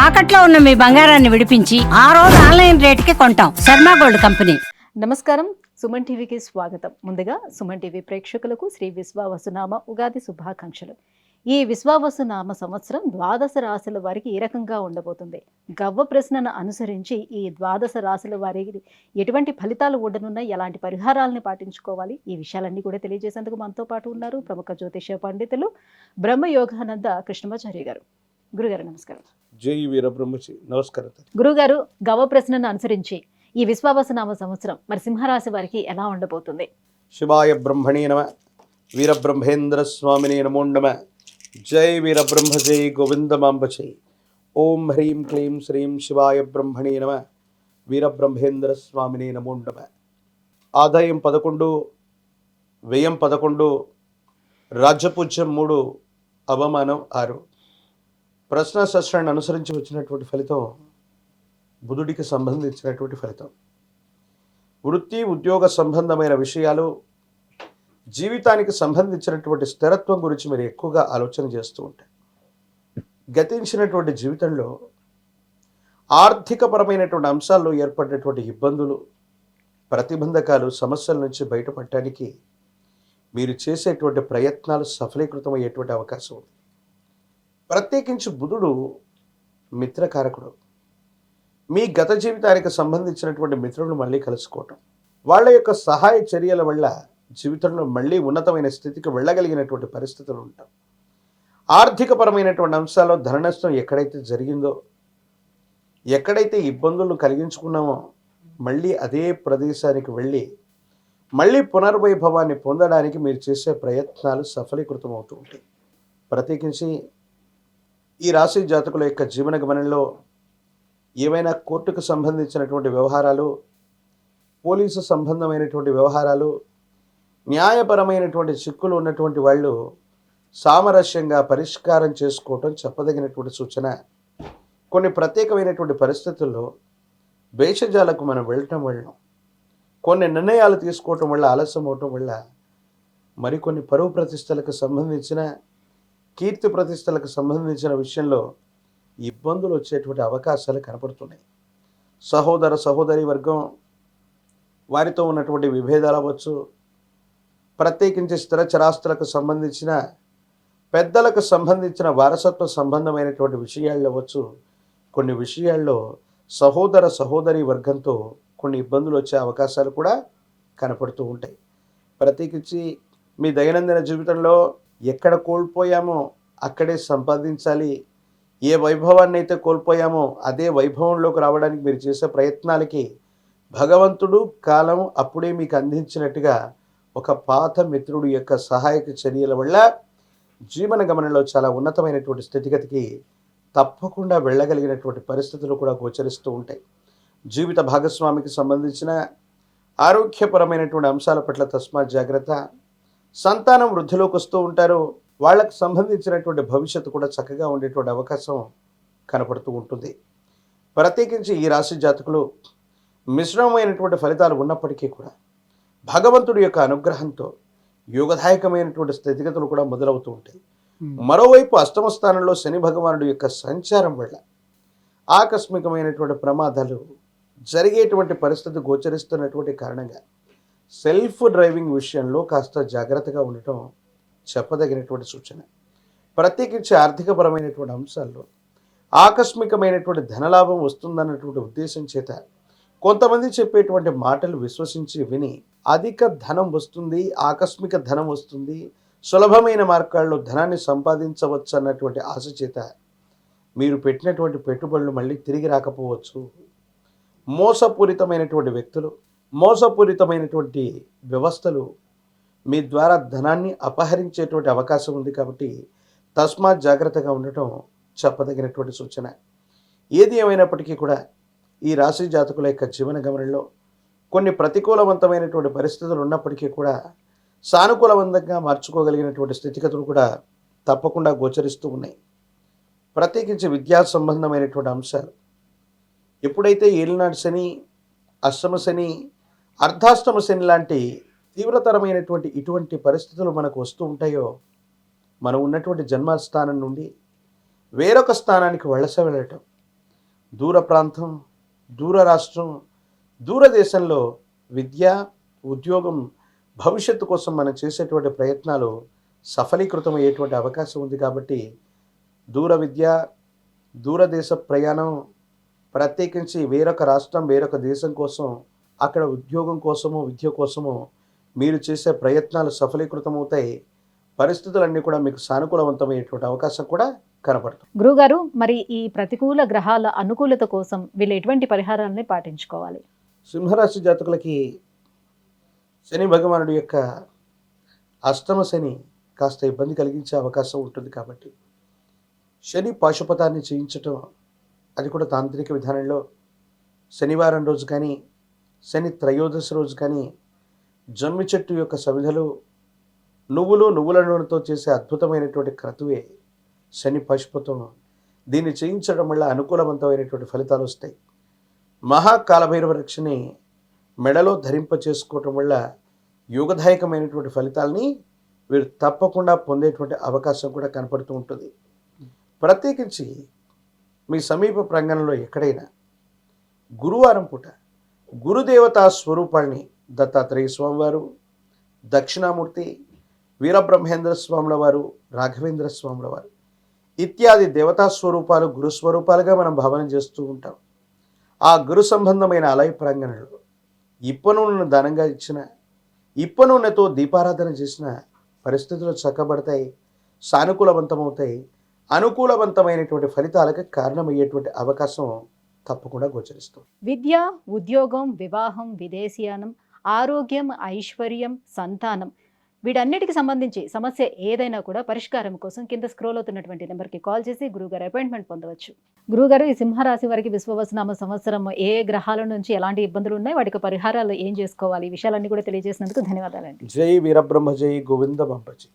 తాకట్లో ఉన్న మీ బంగారాన్ని విడిపించి ఆ రోజు ఆన్లైన్ రేటుకి కొంటాం. Sharma gold company. నమస్కారం, సుమన్ టీవీకి స్వాగతం. ముందుగా సుమన్ టీవీ ప్రేక్షకులకు శ్రీ విశ్వావసునామ ఉగాది శుభాకాంక్షలు. ఈ విశ్వావసునామ సంవత్సరం ద్వాదశ రాశుల వారికి ఏ రకంగా ఉండబోతుంది, గవ్వ ప్రశ్నను అనుసరించి ఈ ద్వాదశ రాశుల వారికి ఎటువంటి ఫలితాలు ఉండనున్నాయి, ఎలాంటి పరిహారాలను పాటించుకోవాలి, ఈ విషయాలన్నీ కూడా తెలియజేసేందుకు మనతో పాటు ఉన్నారు ప్రముఖ జ్యోతిష పండితులు బ్రహ్మయోగానంద కృష్ణమాచార్య గారు. గురుగారు నమస్కారం. జై వీరబ్రహ్మచి. నమస్కారం. గురుగారు, గవ్వ ప్రశ్నను అనుసరించి ఈ విశ్వావసునామ సంవత్సరం మరి సింహరాశి వారికి ఎలా ఉండబోతుంది? శివాయ బ్రహ్మణే నమ. వీరబ్రహ్మేంద్ర స్వామినే నమో నమ. జై వీరబ్రహ్మ జై గోవిందమాంబచై. ఓం హ్రీం క్లీం శ్రీం శివాయ బ్రహ్మణే నమ. వీరబ్రహ్మేంద్ర స్వామినే నమో నమ. ఆదాయం 11, వ్యయం 11, రాజ్యపూజ్యం 3, అవమానం 6. ప్రశ్న శాస్త్రాన్ని అనుసరించి వచ్చినటువంటి ఫలితం బుధుడికి సంబంధించినటువంటి ఫలితం. వృత్తి ఉద్యోగ సంబంధమైన విషయాలు, జీవితానికి సంబంధించినటువంటి స్థిరత్వం గురించి మీరు ఎక్కువగా ఆలోచన చేస్తూ ఉంటారు. గతించినటువంటి జీవితంలో ఆర్థికపరమైనటువంటి అంశాల్లో ఏర్పడినటువంటి ఇబ్బందులు, ప్రతిబంధకాలు, సమస్యల నుంచి బయటపడటానికి మీరు చేసేటువంటి ప్రయత్నాలు సఫలీకృతమయ్యేటువంటి అవకాశం ఉంది. ప్రత్యేకించి బుధుడు మిత్రకారకుడు. మీ గత జీవితానికి సంబంధించినటువంటి మిత్రులను మళ్ళీ కలుసుకోవటం, వాళ్ళ యొక్క సహాయ చర్యల వల్ల జీవితంలో మళ్ళీ ఉన్నతమైన స్థితికి వెళ్ళగలిగినటువంటి పరిస్థితులు ఉంటాం. ఆర్థికపరమైనటువంటి అంశాల్లో ధన నష్టం ఎక్కడైతే జరిగిందో, ఎక్కడైతే ఇబ్బందులు కలిగించుకున్నామో, మళ్ళీ అదే ప్రదేశానికి వెళ్ళి మళ్ళీ పునర్వైభవాన్ని పొందడానికి మీరు చేసే ప్రయత్నాలు సఫలీకృతం అవుతూ ఉంటాయి. ప్రత్యేకించి ఈ రాశి జాతకుల యొక్క జీవన గమనంలో ఏవైనా కోర్టుకు సంబంధించినటువంటి వ్యవహారాలు, పోలీసు సంబంధమైనటువంటి వ్యవహారాలు, న్యాయపరమైనటువంటి చిక్కులు ఉన్నటువంటి వాళ్ళు సామరస్యంగా పరిష్కారం చేసుకోవటం చెప్పదగినటువంటి సూచన. కొన్ని ప్రత్యేకమైనటువంటి పరిస్థితుల్లో భేషజాలకు మనం వెళ్ళటం వల్ల, కొన్ని నిర్ణయాలు తీసుకోవటం వల్ల, ఆలస్యం అవటం వల్ల మరికొన్ని పరువు ప్రతిష్టలకు సంబంధించిన, కీర్తి ప్రతిష్టలకు సంబంధించిన విషయంలో ఇబ్బందులు వచ్చేటువంటి అవకాశాలు కనపడుతున్నాయి. సహోదర సహోదరి వర్గం వారితో ఉన్నటువంటి విభేదాలు అవ్వచ్చు, ప్రత్యేకించి స్థిర చరాస్తులకు సంబంధించిన, పెద్దలకు సంబంధించిన వారసత్వ సంబంధమైనటువంటి విషయాలు అవ్వచ్చు. కొన్ని విషయాల్లో సహోదర సహోదరి వర్గంతో కొన్ని ఇబ్బందులు వచ్చే అవకాశాలు కూడా కనపడుతూ ఉంటాయి. ప్రత్యేకించి మీ దైనందిన జీవితంలో ఎక్కడ కోల్పోయామో అక్కడే సంపాదించాలి, ఏ వైభవాన్ని అయితే కోల్పోయామో అదే వైభవంలోకి రావడానికి మీరు చేసే ప్రయత్నాలకి భగవంతుడు కాలం అప్పుడే మీకు అందించినట్టుగా ఒక పాత మిత్రుడు యొక్క సహాయక చర్యల వల్ల జీవన గమనంలో చాలా ఉన్నతమైనటువంటి స్థితిగతికి తప్పకుండా వెళ్ళగలిగినటువంటి పరిస్థితులు కూడా గోచరిస్తూ ఉంటాయి. జీవిత భాగస్వామికి సంబంధించిన ఆరోగ్యపరమైనటువంటి అంశాల పట్ల తస్మాత్ జాగ్రత్త. సంతానం వృద్ధిలోకి వస్తూ ఉంటారు, వాళ్ళకు సంబంధించినటువంటి భవిష్యత్తు కూడా చక్కగా ఉండేటువంటి అవకాశం కనపడుతూ ఉంటుంది. ప్రత్యేకించి ఈ రాశి జాతకులు మిశ్రమమైనటువంటి ఫలితాలు ఉన్నప్పటికీ కూడా భగవంతుడి యొక్క అనుగ్రహంతో యోగదాయకమైనటువంటి స్థితిగతులు కూడా మొదలవుతూ ఉంటాయి. మరోవైపు అష్టమ స్థానంలో శని భగవానుడి యొక్క సంచారం వల్ల ఆకస్మికమైనటువంటి ప్రమాదాలు జరిగేటువంటి పరిస్థితి గోచరిస్తున్నటువంటి కారణంగా సెల్ఫ్ డ్రైవింగ్ విషయంలో కాస్త జాగ్రత్తగా ఉండటం చెప్పదగినటువంటి సూచన. ప్రత్యేకించి ఆర్థికపరమైనటువంటి అంశాల్లో ఆకస్మికమైనటువంటి ధనలాభం వస్తుందన్నటువంటి ఉద్దేశం చేత కొంతమంది చెప్పేటువంటి మాటలు విశ్వసించి విని అధిక ధనం వస్తుంది, ఆకస్మిక ధనం వస్తుంది, సులభమైన మార్గాల్లో ధనాన్ని సంపాదించవచ్చు అన్నటువంటి ఆశ చేత మీరు పెట్టినటువంటి పెట్టుబడులు మళ్ళీ తిరిగి రాకపోవచ్చు. మోసపూరితమైనటువంటి వ్యక్తులు, మోసపూరితమైనటువంటి వ్యవస్థలు మీ ద్వారా ధనాన్ని అపహరించేటువంటి అవకాశం ఉంది. కాబట్టి తస్మాత్ జాగ్రత్తగా ఉండటం చెప్పదగినటువంటి సూచన. ఏది ఏమైనప్పటికీ కూడా ఈ రాశి జాతకుల యొక్క జీవన గమనంలో కొన్ని ప్రతికూలవంతమైనటువంటి పరిస్థితులు ఉన్నప్పటికీ కూడా సానుకూలవంతంగా మార్చుకోగలిగినటువంటి స్థితిగతులు కూడా తప్పకుండా గోచరిస్తూ ఉన్నాయి. ప్రత్యేకించి విద్యా సంబంధమైనటువంటి అంశాలు, ఎప్పుడైతే ఏలినాడు శని, అష్టమ శని, అర్ధాష్టమ శని లాంటి తీవ్రతరమైనటువంటి ఇటువంటి పరిస్థితులు మనకు వస్తూ ఉంటాయో, మనం ఉన్నటువంటి జన్మస్థానం నుండి వేరొక స్థానానికి వలస వెళ్ళటం, దూర ప్రాంతం, దూర రాష్ట్రం, దూరదేశంలో విద్య, ఉద్యోగం, భవిష్యత్తు కోసం మనం చేసేటువంటి ప్రయత్నాలు సఫలీకృతం అయ్యేటువంటి అవకాశం ఉంది. కాబట్టి దూర విద్య, దూరదేశ ప్రయాణం, ప్రత్యేకించి వేరొక రాష్ట్రం, వేరొక దేశం కోసం, అక్కడ ఉద్యోగం కోసము, విద్య కోసము మీరు చేసే ప్రయత్నాలు సఫలీకృతం అవుతాయి. పరిస్థితులన్నీ కూడా మీకు సానుకూలవంతమయ్యేటువంటి అవకాశం కూడా కనపడుతుంది. గురుగారు, మరి ఈ ప్రతికూల గ్రహాల అనుకూలత కోసం వీళ్ళు ఎటువంటి పరిహారాలని పాటించుకోవాలి? సింహరాశి జాతకులకి శని భగవానుడి యొక్క అష్టమ శని కాస్త ఇబ్బంది కలిగించే అవకాశం ఉంటుంది. కాబట్టి శని పాశుపతాన్ని చేయించటం, అది కూడా తాంత్రిక విధానంలో శనివారం రోజు కానీ, శని త్రయోదశి రోజు కానీ జమ్మి చెట్టు యొక్క సమిధలు, నువ్వుల నూనెతో చేసే అద్భుతమైనటువంటి క్రతువే శని పాశుపతం. దీన్ని చేయించడం వల్ల అనుకూలవంతమైనటువంటి ఫలితాలు వస్తాయి. మహాకాలభైరవ రక్షని మెడలో ధరింప చేసుకోవటం వల్ల యోగదాయకమైనటువంటి ఫలితాలని వీరు తప్పకుండా పొందేటువంటి అవకాశం కూడా కనపడుతూ ఉంటుంది. ప్రత్యేకించి మీ సమీప ప్రాంగణంలో ఎక్కడైనా గురువారం పూట గురుదేవతా స్వరూపాల్ని దత్తాత్రేయ స్వామివారు, దక్షిణామూర్తి, వీరబ్రహ్మేంద్ర స్వాముల వారు, రాఘవేంద్ర స్వాముల వారు ఇత్యాది దేవతా స్వరూపాలు గురుస్వరూపాలుగా మనం భావన చేస్తూ ఉంటాం. ఆ గురు సంబంధమైన ఆలయ ప్రాంగణంలో ఇప్ప నూనెను దానంగా ఇచ్చిన, ఇప్ప నూనెతో దీపారాధన చేసిన పరిస్థితులు చక్కబడతాయి, సానుకూలవంతమవుతాయి. అనుకూలవంతమైనటువంటి ఫలితాలకు కారణమయ్యేటువంటి అవకాశం తప్పకుండా గోచరిస్తుంది. విద్య, ఉద్యోగం, వివాహం, విదేశీయానం, ఆరోగ్యం, ఐశ్వర్యం, సంతానం, వీటన్నిటికి సంబంధించి సమస్య ఏదైనా కూడా పరిష్కారం కోసం కింద స్క్రోల్ అవుతున్నటువంటి నెంబర్కి కాల్ చేసి గురుగారు అపాయింట్మెంట్ పొందవచ్చు. గురుగారు, ఈ సింహరాశి వారికి విశ్వవసునామ సంవత్సరం ఏ గ్రహాల నుంచి ఎలాంటి ఇబ్బందులు ఉన్నాయి, వాటికి పరిహారాలు ఏం చేసుకోవాలి, ఈ విషయాలన్నీ కూడా తెలియజేసినందుకు ధన్యవాదాలండి. జై వీరబ్రహ్మ, జై గోవింద బాంబజీ.